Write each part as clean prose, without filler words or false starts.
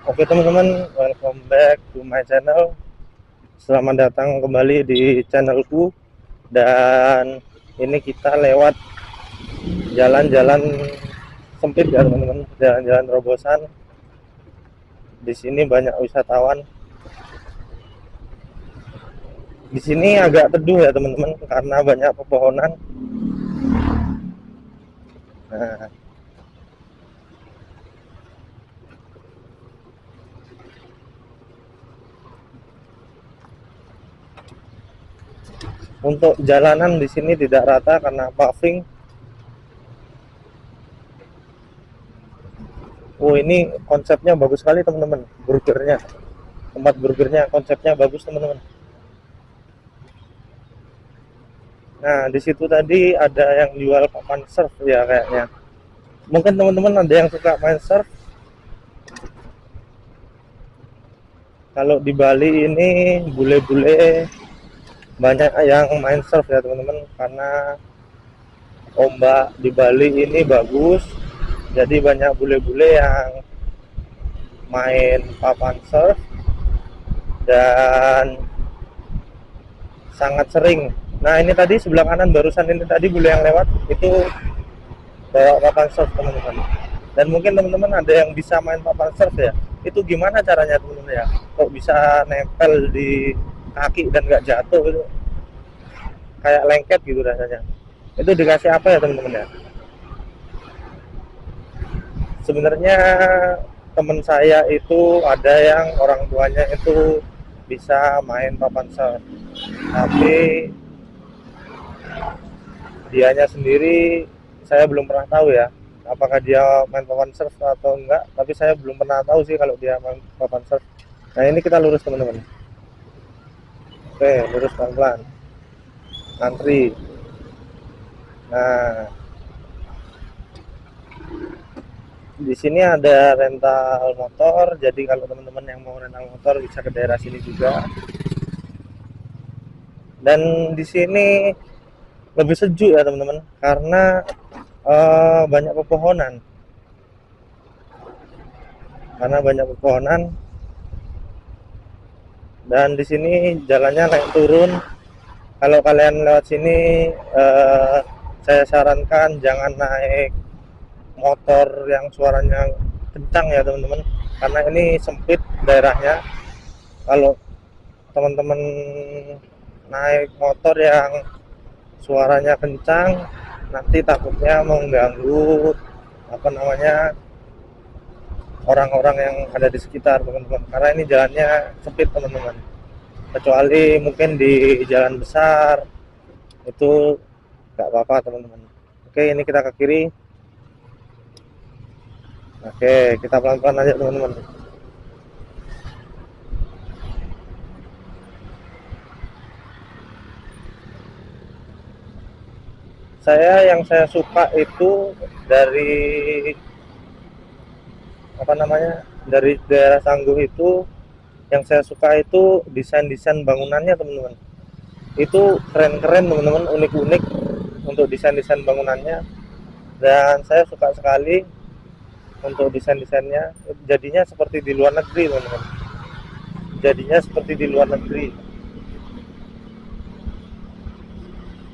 Oke teman-teman, welcome back to my channel. Selamat datang kembali di channelku. Dan ini kita lewat jalan-jalan sempit ya teman-teman, jalan-jalan terobosan. Di sini banyak wisatawan. Di sini agak teduh ya teman-teman, karena banyak pepohonan. Nah, untuk jalanan di sini tidak rata karena paving. Oh, ini konsepnya bagus sekali teman-teman, burgernya. Tempat burgernya konsepnya bagus teman-teman. Nah, di situ tadi ada yang jual papan surf ya kayaknya. Mungkin teman-teman ada yang suka main surf. Kalau di Bali ini bule-bule banyak yang main surf ya teman-teman, karena ombak di Bali ini bagus. Jadi banyak bule-bule yang main papan surf dan sangat sering. Nah, ini tadi sebelah kanan barusan ini tadi bule yang lewat itu bawa papan surf teman-teman. Dan mungkin teman-teman ada yang bisa main papan surf ya. Itu gimana caranya teman-teman ya? Kok bisa nempel di kaki dan nggak jatuh gitu? Kayak lengket gitu rasanya. Itu dikasih apa ya teman-teman ya? Sebenarnya teman saya itu ada yang orang tuanya itu bisa main papan surf, tapi dianya sendiri saya belum pernah tahu ya, apakah dia main papan surf atau enggak. Tapi saya belum pernah tahu sih kalau dia main papan surf. Nah, ini kita lurus teman-teman. Oke, lurus pelan-pelan, antri. Nah, di sini ada rental motor, jadi kalau teman-teman yang mau rental motor bisa ke daerah sini juga. Dan di sini lebih sejuk ya teman-teman, karena banyak pepohonan. Dan di sini jalannya naik turun. Kalau kalian lewat sini, saya sarankan jangan naik motor yang suaranya kencang ya teman-teman, karena ini sempit daerahnya. Kalau teman-teman naik motor yang suaranya kencang, nanti takutnya mengganggu orang-orang yang ada di sekitar teman-teman, karena ini jalannya sempit teman-teman. Kecuali mungkin di jalan besar itu nggak apa-apa teman-teman. Oke, ini kita ke kiri. Oke, kita pelan-pelan aja teman-teman. Yang saya suka itu dari dari daerah Sangguh itu, yang saya suka itu desain-desain bangunannya teman-teman. Itu keren-keren teman-teman, unik-unik untuk desain-desain bangunannya. Dan saya suka sekali untuk desain-desainnya. Jadinya seperti di luar negeri teman-teman.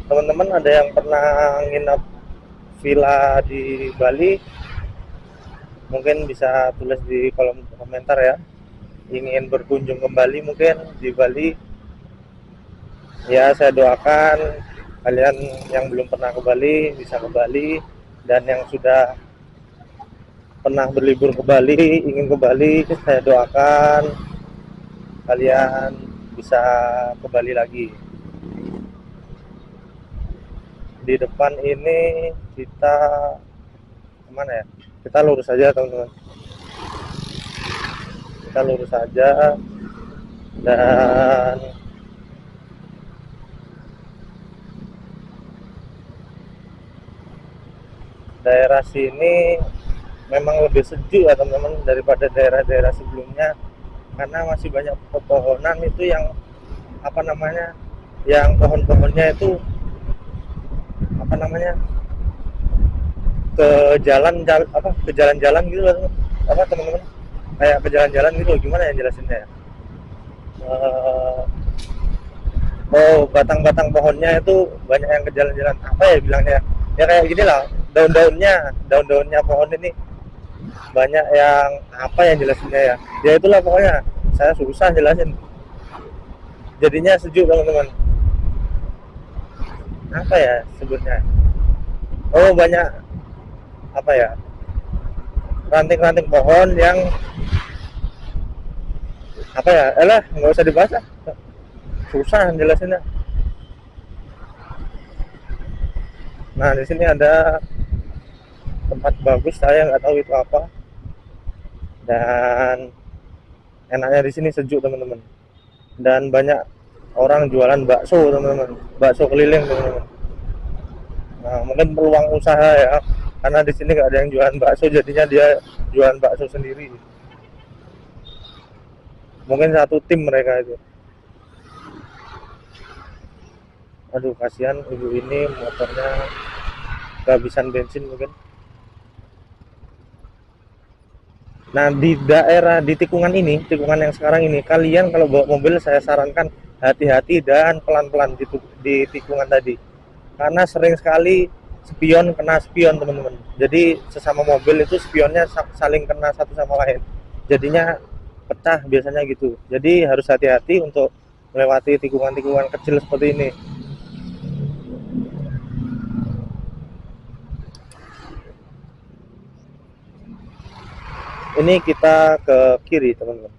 Teman-teman ada yang pernah nginap villa di Bali, mungkin bisa tulis di kolom komentar ya, ingin berkunjung kembali mungkin di Bali. Ya, saya doakan kalian yang belum pernah ke Bali bisa ke Bali, dan yang sudah pernah berlibur ke Bali, ingin ke Bali, saya doakan kalian bisa ke Bali lagi. Di depan ini kita kemana ya? Kita lurus aja teman-teman. Kita lurus aja. Dan daerah sini memang lebih sejuk ya teman-teman daripada daerah-daerah sebelumnya, karena masih banyak pepohonan itu yang yang pohon-pohonnya itu ke jalan-jalan gitu loh teman-teman. kayak ke jalan-jalan gitu, gimana ya jelasinnya ya. Eh, oh, batang-batang pohonnya itu banyak yang ke jalan-jalan, apa ya bilangnya ya, kayak gini lah, daun-daunnya pohon ini banyak yang, apa yang jelasinnya ya, ya itulah pokoknya saya susah jelasin, jadinya sejuk teman-teman. Apa ya sebutnya, oh banyak, apa ya, ranting-ranting pohon yang, apa ya, elah nggak usah dibahas lah, susah jelasinnya. Nah di sini ada tempat bagus, saya nggak tahu itu apa, dan enaknya di sini sejuk teman-teman, dan banyak orang jualan bakso teman-teman, bakso keliling teman-teman. Nah mungkin peluang usaha ya, karena di sini nggak ada yang jualan bakso, jadinya dia jualan bakso sendiri, mungkin satu tim mereka itu. Aduh kasihan ibu ini, motornya kehabisan bensin mungkin. Nah di daerah, di tikungan ini, tikungan yang sekarang ini, kalian kalau bawa mobil saya sarankan hati-hati dan pelan-pelan di tikungan tadi, karena sering sekali spion kena spion teman-teman. Jadi sesama mobil itu spionnya saling kena satu sama lain, jadinya pecah biasanya gitu. Jadi harus hati-hati untuk melewati tikungan-tikungan kecil seperti ini. Ini kita ke kiri teman-teman,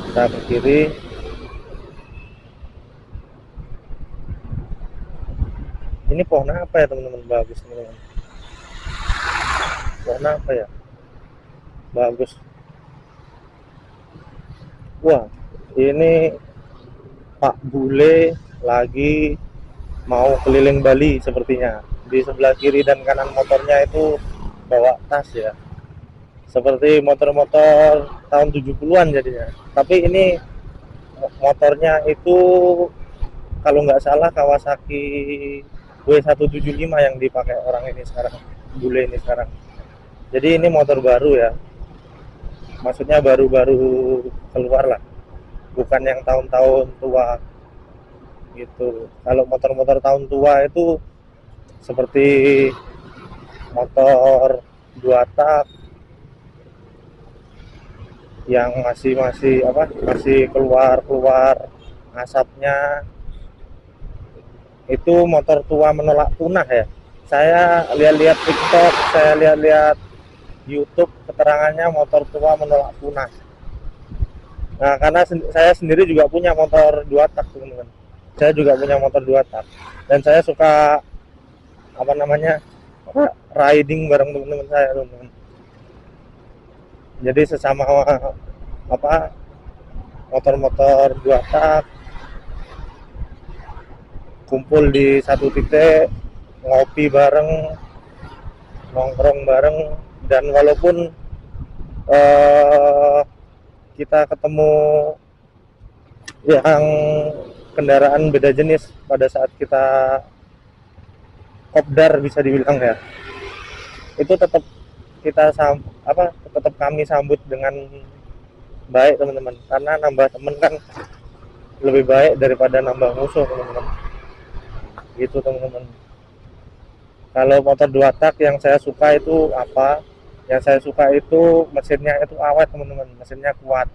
kita ke kiri. Ini pohon apa ya teman-teman, bagus teman-teman, pohon apa ya, bagus. Wah ini Pak Bule lagi mau keliling Bali sepertinya. Di sebelah kiri dan kanan motornya itu bawa tas ya, seperti motor-motor tahun 70-an jadinya. Tapi ini motornya itu kalau nggak salah Kawasaki W175 yang dipakai orang ini sekarang, bule ini sekarang. Jadi ini motor baru ya, maksudnya baru-baru keluar lah, bukan yang tahun-tahun tua gitu. Kalau motor-motor tahun tua itu seperti motor dua tak yang masih apa, masih keluar asapnya, itu motor tua menolak punah ya. Saya lihat-lihat TikTok, saya lihat-lihat YouTube, keterangannya motor tua menolak punah. Nah karena saya sendiri juga punya motor dua tak teman-teman, saya juga punya motor dua tak, dan saya suka, apa namanya, riding bareng teman-teman saya teman-teman. Jadi sesama, apa, motor-motor dua tak kumpul di satu titik, ngopi bareng, nongkrong bareng, dan walaupun eh, kita ketemu yang kendaraan beda jenis pada saat kita kopdar bisa dibilang ya, itu tetap kita tetap kami sambut dengan baik teman-teman, karena nambah temen kan lebih baik daripada nambah musuh teman-teman, gitu teman-teman. Kalau motor dua tak yang saya suka itu apa, yang saya suka itu mesinnya itu awet teman-teman, mesinnya kuat,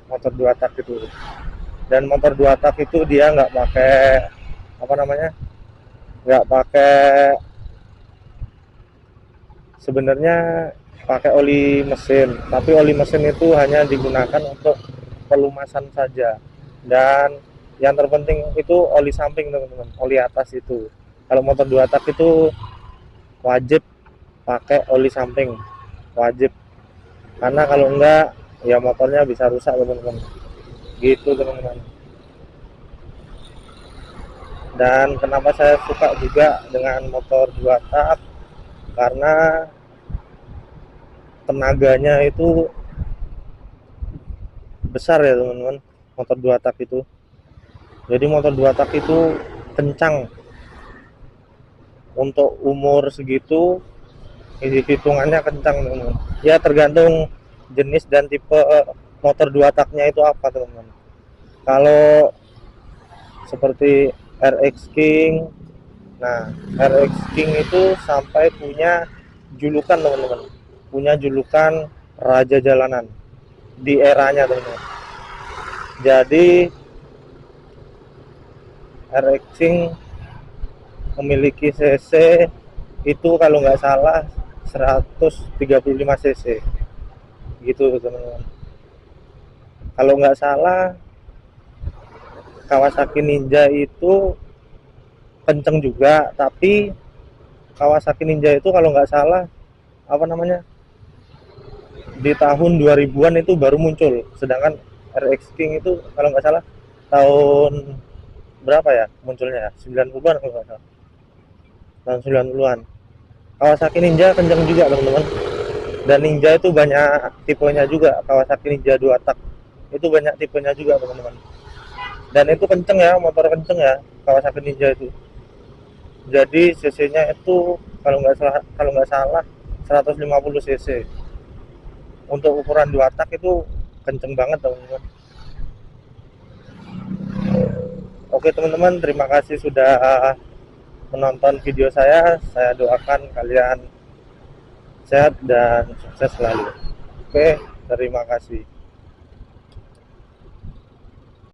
motor dua tak itu. Dan motor dua tak itu dia nggak pakai, apa namanya, nggak pakai, sebenarnya pakai oli mesin, tapi oli mesin itu hanya digunakan untuk pelumasan saja. Dan yang terpenting itu oli samping teman-teman, oli atas itu. Kalau motor dua tak itu wajib pakai oli samping, wajib, karena kalau enggak ya motornya bisa rusak teman-teman, gitu teman-teman. Dan kenapa saya suka juga dengan motor dua tak, karena tenaganya itu besar ya teman-teman, motor dua tak itu. Jadi motor dua tak itu kencang, untuk umur segitu hitungannya kencang teman-teman. Ya tergantung jenis dan tipe motor dua taknya itu apa teman-teman. Kalau seperti RX King, nah RX King itu sampai punya julukan teman-teman, punya julukan raja jalanan di eranya teman-teman. Jadi RX King memiliki cc itu kalau nggak salah 135 cc gitu teman-teman. Kalau nggak salah Kawasaki Ninja itu kenceng juga, tapi Kawasaki Ninja itu kalau nggak salah apa namanya di tahun 2000-an itu baru muncul, sedangkan RX King itu kalau nggak salah tahun berapa ya munculnya ya, 90-an kalau nggak salah, tahun 90-an. Kawasaki Ninja kenceng juga teman-teman, dan Ninja itu banyak tipenya juga. Kawasaki Ninja 2 tak itu banyak tipenya juga teman-teman, dan itu kenceng ya, motor kenceng ya Kawasaki Ninja itu. Jadi cc nya itu kalau nggak salah 150 cc. Untuk ukuran 2 tak itu kenceng banget teman-teman. Oke teman-teman, terima kasih sudah menonton video saya. Saya doakan kalian sehat dan sukses selalu. Oke, terima kasih.